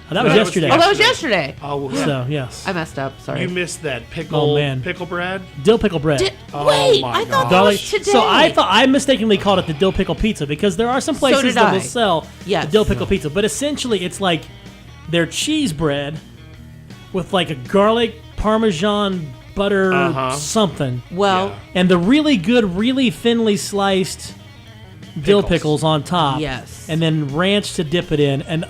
That was yesterday. Oh, that was yesterday. Oh, So, yes. I messed up. Sorry. You missed that Oh, man. pickle bread. Dill pickle bread. Wait, my I thought that Garlic. was today. So I mistakenly called it the dill pickle pizza because there are some places did that I. will sell Yes. the dill pickle pizza, but essentially it's like their cheese bread with like a garlic parmesan butter something, Well, and the really good, really thinly sliced dill pickles on top. Yes. and then ranch to dip it in, and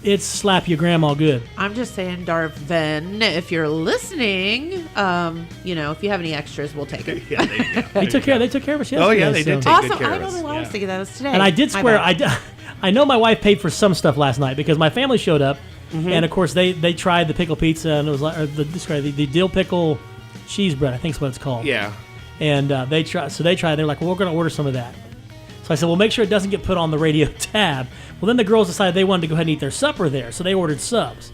it's slap your grandma good. I'm just saying, Darvin, if you're listening, if you have any extras, we'll take it. Yeah, there you go. They took care of us yesterday. Oh yeah, they did take Awesome. good care I of don't us. know why I was Yeah. thinking that was today. And I did My swear, bad. I know my wife paid for some stuff last night because my family showed up, and of course they tried the pickle pizza, and it was like the dill pickle cheese bread, I think is what it's called. Yeah. And they tried. They're like, well, we're going to order some of that. So I said, well, make sure it doesn't get put on the radio tab. Well, then the girls decided they wanted to go ahead and eat their supper there, so they ordered subs.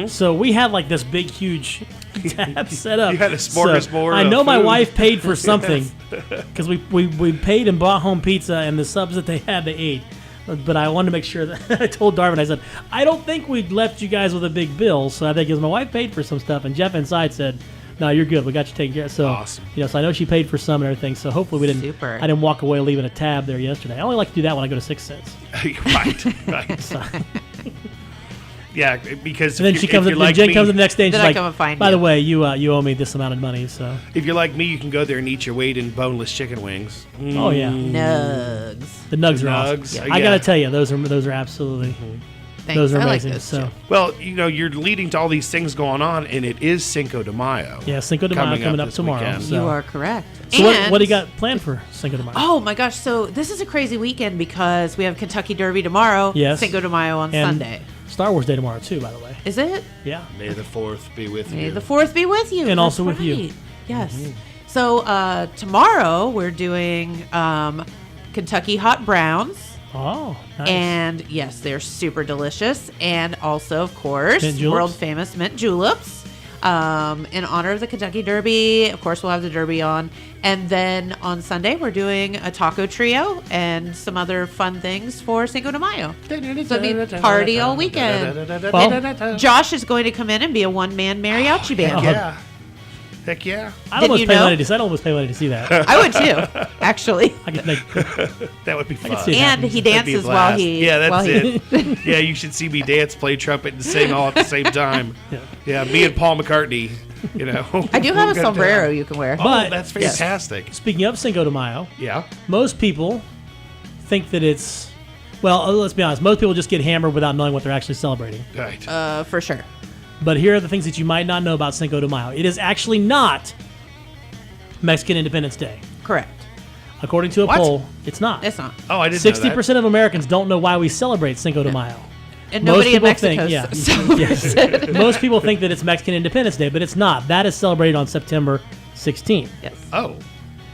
So we had like this big, huge tab set up. You had a smorgasbord I know of my food. wife paid for something because we paid and bought home pizza, and the subs that they had, they ate. But I wanted to make sure that I told Darvin, I said, I don't think we'd left you guys with a big bill. So I think because my wife paid for some stuff, and Jeff inside said, no, you're good. We got you taken care of. So, Awesome. So I know she paid for some and everything. So hopefully we didn't. Super. I didn't walk away leaving a tab there yesterday. I only like to do that when I go to 6 Cents. Right. So, Yeah, because and then if she you- comes. if In, you're then like Jen me, comes in the next day and Then she's I like, come and find by you." the way, you owe me this amount of money. So. if you're like me, you can go there and eat your weight in boneless chicken wings. Oh yeah. Nugs. The nugs are awesome. Nugs, I yeah. gotta tell you, those are absolutely. Thanks. Those are I like amazing. those So too. Well, you're leading to all these things going on, and it is Cinco de Mayo. yeah, Cinco de Mayo coming up this tomorrow. weekend. So, You are correct. so And what do you got planned for Cinco de Mayo? Oh my gosh! So this is a crazy weekend because we have Kentucky Derby tomorrow. Yes. Cinco de Mayo on And Sunday. Star Wars Day tomorrow too, by the way. Is it? Yeah. May the 4th be with May you. the 4th be with you. And also That's with you. right. Yes. So tomorrow we're doing Kentucky Hot Browns. Oh, nice. And yes, they're super delicious. And also, of course, Mint juleps? world famous mint juleps. In honor of the Kentucky Derby. Of course, we'll have the Derby on. And then on Sunday, we're doing a taco trio and some other fun things for Cinco de Mayo. So it'll be party all weekend. Well- And Josh is going to come in and be a one-man mariachi band. Yeah. Heck yeah. I'd Did almost you pay know? money to see that. I would too, actually. I could make. That would be fun. see it And he That'd be a dances while blast. he. Yeah, that's while he- it. Yeah, you should see me dance, play trumpet, and sing all at the same time. Yeah, me and Paul McCartney. I do have a We'll get sombrero down. you can wear. Oh, But- that's fantastic. Speaking of Cinco de Mayo, Yeah. most people think that it's Well, let's be honest. Most people just get hammered without knowing what they're actually celebrating. Right. For sure. But here are the things that you might not know about Cinco de Mayo. It is actually not Mexican Independence Day. Correct. According to a What? poll, it's not. It's not. Oh, I didn't know 60% of Americans don't know why we celebrate Cinco de Mayo. And nobody in Mexico Yes. celebrates it. Most people think that it's Mexican Independence Day, but it's not. That is celebrated on September 16th. Yes. Oh.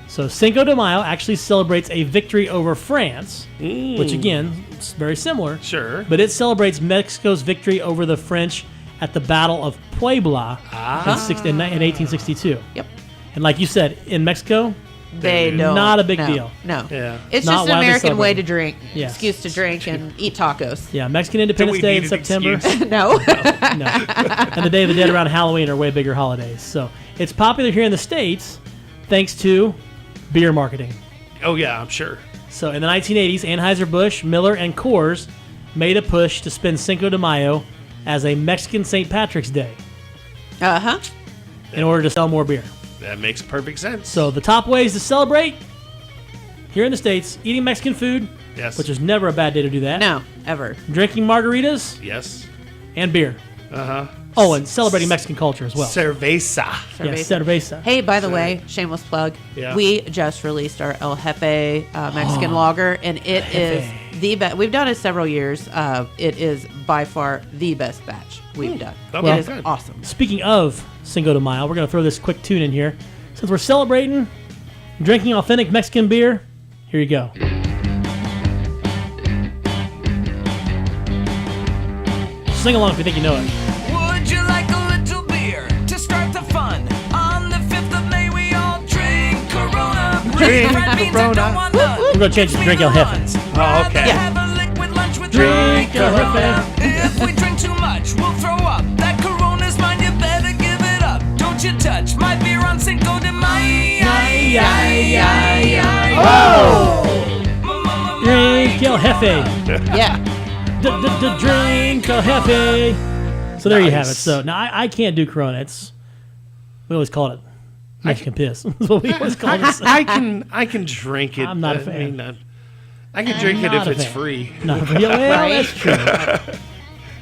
So Cinco de Mayo actually celebrates a victory over France, which again, is very similar. Sure. But it celebrates Mexico's victory over the French at the Battle of Puebla in 1862. Yep. And like you said, in Mexico, They don't. not a big no, deal. No. Yeah. It's Not just an widely American way celebrated. to drink. Yes. Excuse to drink and eat tacos. Yeah, Mexican Independence we Day in need an September. excuse? No. No. And the Day of the Dead around Halloween are way bigger holidays. So it's popular here in the States thanks to beer marketing. Oh, yeah, I'm sure. So in the 1980s, Anheuser-Busch, Miller, and Coors made a push to spin Cinco de Mayo as a Mexican St. Patrick's Day Uh-huh. in order to sell more beer. That makes perfect sense. So the top ways to celebrate here in the States, eating Mexican food, Yes. which is never a bad day to do that. No, ever. Drinking margaritas Yes. and beer. Uh-huh. Oh, and celebrating Mexican culture as well. Cerveza. Yes, cerveza. Hey, by the way, shameless plug. Yeah. We just released our El Jefe Mexican lager, and it is the best. We've done it several years. It is by far the best batch we've done. Okay, It is good. awesome. Speaking of Cinco de Mayo, we're going to throw this quick tune in here. Since we're celebrating drinking authentic Mexican beer, here you go. Sing along if you think you know it. Would you like a little beer to start the fun? On the 5th of May, we all drink Corona. Drink Red beans, I Corona. don't want none. We're going to change it to Drink El Jefe. Oh, okay. Have a liquid lunch with Drink El Corona. Jefe. If we drink too much, we'll throw up. That Corona's mine, you better give it up. Don't you touch my beer on Cinco de Mayo. Drink El Jefe. Yeah. Drink El Jefe. So there you have it. Nice. So now I can't do Corona. We always call it Mexican piss. That's what we always call it. I can drink it. I'm not a I fan. mean, I can drink it Not if a it's fan. free. No, well, Right. that's true.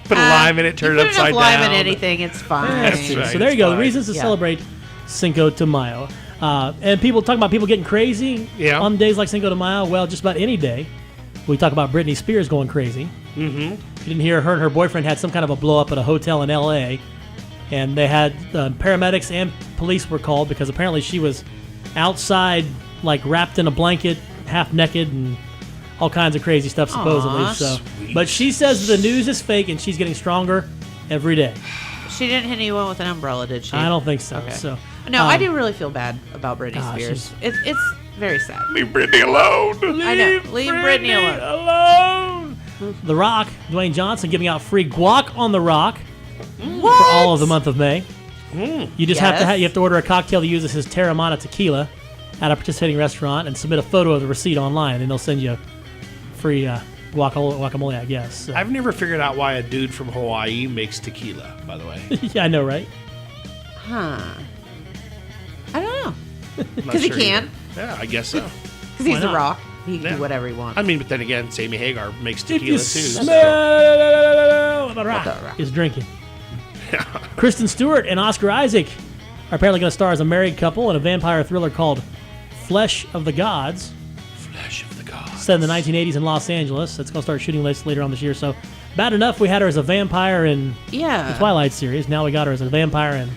Put a lime in it, turn You it put enough upside lime down. in anything, it's fine. That's true. right, So there you it's go. The fine. reasons to Yeah. celebrate Cinco de Mayo. And people talk about people getting crazy Yeah. on days like Cinco de Mayo. Well, just about any day. We talk about Britney Spears going crazy. Mm-hmm. You didn't hear her and her boyfriend had some kind of a blow up at a hotel in L.A. And they had paramedics and police were called because apparently she was outside, like wrapped in a blanket, half naked, and all kinds of crazy stuff supposedly. Aw, So, sweet. but she says the news is fake and she's getting stronger every day. She didn't hit anyone with an umbrella, did she? I don't think so. Okay. So No, I do really feel bad about Britney Ah, Spears. It's very sad. Leave Britney alone. I know. Leave Britney alone. alone. The Rock, Dwayne Johnson, giving out free guac on the Rock for all of the month of May. You just have to Yes. you have to order a cocktail that uses his Terramana tequila at a participating restaurant and submit a photo of the receipt online, and they'll send you free guacamole, I guess. So. I've never figured out why a dude from Hawaii makes tequila, by the way. Yeah, I know, right? Huh. I don't know. I'm not Because he sure can. either. Yeah, I guess so. Because he's Why The not? Rock. He can Yeah. do whatever he wants. I mean, but then again, Sammy Hagar makes If tequila you too. so- smell the Rock The Rock. is drinking. Kristen Stewart and Oscar Isaac are apparently going to star as a married couple in a vampire thriller called Flesh of the Gods. Flesh of the gods. Set in the 1980s in Los Angeles. It's going to start shooting later on this year. So, bad enough we had her as a vampire in Yeah. the Twilight series. Now we got her as a vampire in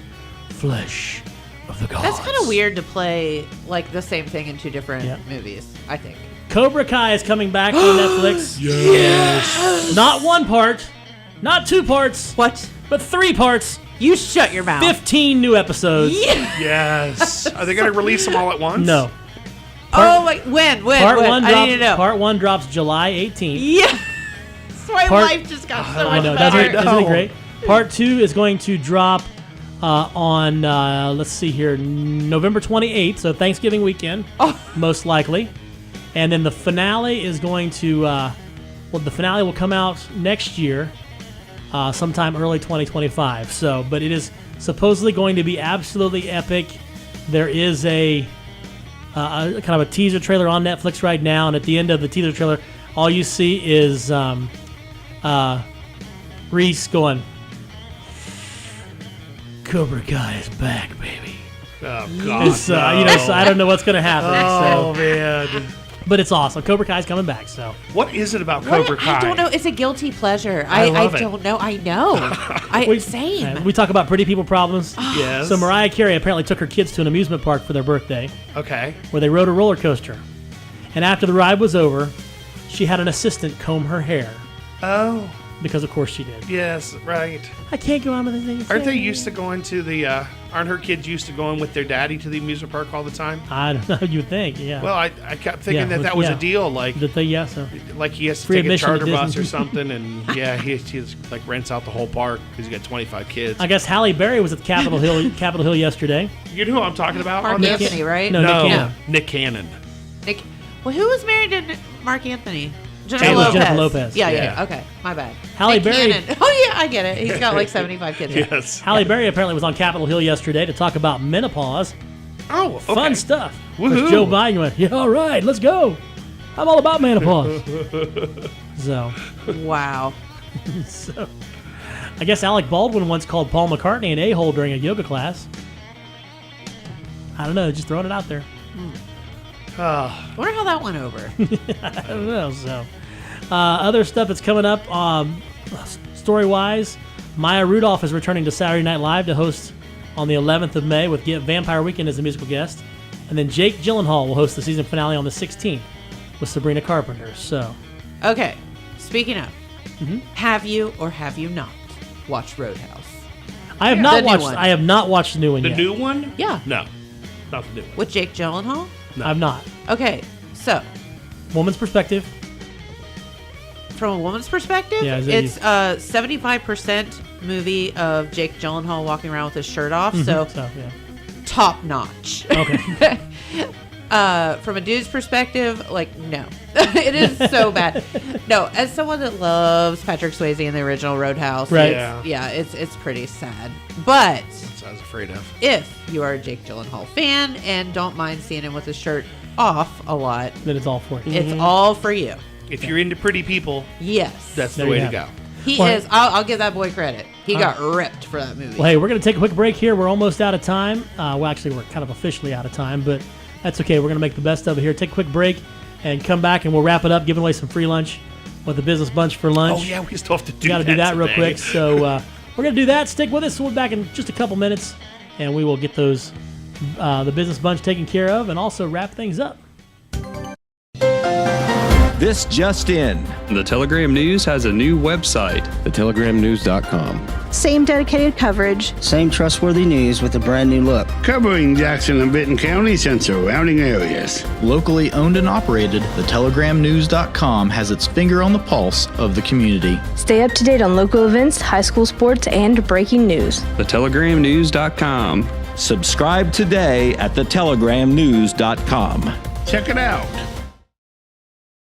Flesh of the Gods. That's kind of weird to play like the same thing in two different Yeah. movies, I think. Cobra Kai is coming back on Netflix. Yes. Not one part, not two parts, What? but 3 parts. You shut your mouth. 15 new episodes. Yes. Are they going to release them all at once? No. Oh, like when? Part when? one I drops. need to know. Part 1 drops July 18th. Yeah. My Part- life just got so I much know, better. isn't it great? Part 2 is going to drop on let's see here, November 28th, so Thanksgiving weekend, most likely. And then the finale is going to the finale will come out next year, sometime early 2025. So, but it is supposedly going to be absolutely epic. There is a kind of a teaser trailer on Netflix right now, and at the end of the teaser trailer, all you see is Reese going, Cobra Kai is back, baby. Oh, God. It's, so I don't know what's going to happen. Oh, man. But it's awesome. Cobra Kai's coming back. So what is it about Cobra Kai? I don't know. It's a guilty pleasure. I love it. don't know. I know. Same. We talk about pretty people problems. Yes. So Mariah Carey apparently took her kids to an amusement park for their birthday. Okay. Where they rode a roller coaster. And after the ride was over, she had an assistant comb her hair. Oh. Because of course she did. Yes, right. I can't go on with the things. Aren't they used to going to the, aren't her kids used to going with their daddy to the amusement park all the time? I don't know. You would think, yeah. Well, I kept thinking that was a deal. Like, so. Like he has to Free take a admission charter to bus Disney. or something. And yeah, he just like rents out the whole park because he got 25 kids. I guess Halle Berry was at Capitol Hill yesterday. You know who I'm talking about? Mark on this? Anthony, right? No, Nick Cannon. Nick Cannon. Well, who was married to Mark Anthony? Jennifer Lopez. Yeah. Okay, my bad. Halle Nick Berry. Cannon. Oh yeah, I get it. He's got like 75 kids. Yes. Halle Berry apparently was on Capitol Hill yesterday to talk about menopause. Oh, okay. Fun stuff. Woohoo. Joe Biden went, yeah, all right, let's go. I'm all about menopause. So. Wow. So, I guess Alec Baldwin once called Paul McCartney an a-hole during a yoga class. I don't know, just throwing it out there. I wonder how that went over. I don't know. So, other stuff that's coming up, story-wise, Maya Rudolph is returning to Saturday Night Live to host on the 11th of May with Vampire Weekend as a musical guest, and then Jake Gyllenhaal will host the season finale on the 16th with Sabrina Carpenter. So, okay. Speaking of, have you or have you not watched Roadhouse? I have not watched. I have not watched the new one The yet. new one? Yeah. No, not the new one. With Jake Gyllenhaal? No. I've not. Okay, so Woman's perspective. from a woman's perspective, Yeah, is that it's a 75% movie of Jake Gyllenhaal walking around with his shirt off. So yeah. top notch. Okay. From a dude's perspective, like, no. It is so bad. No, as someone that loves Patrick Swayze in the original Roadhouse, Right. it's pretty sad. But That's what I was afraid of. if you are a Jake Gyllenhaal fan and don't mind seeing him with his shirt off a lot, Then it's all for you. it's all for you. If you're into pretty people, Yes. that's There the way you to have go. He Well- is. I'll give that boy credit. He All got ripped for that movie. Well, hey, we're going to take a quick break here. We're almost out of time. Well, actually, we're kind of officially out of time, but that's okay. We're going to make the best of it here. Take a quick break and come back, and we'll wrap it up, giving away some free lunch with the Business Bunch for lunch. Oh, yeah, we still have to do Got to do that real today. quick. So we're going to do that. Stick with us. We'll be back in just a couple minutes, and we will get those the Business Bunch taken care of and also wrap things up. This just in. The Telegram News has a new website. TheTelegramNews.com. Same dedicated coverage. Same trustworthy news with a brand new look. Covering Jackson and Benton counties and surrounding areas. Locally owned and operated, TheTelegramNews.com has its finger on the pulse of the community. Stay up to date on local events, high school sports, and breaking news. TheTelegramNews.com. Subscribe today at TheTelegramNews.com. Check it out.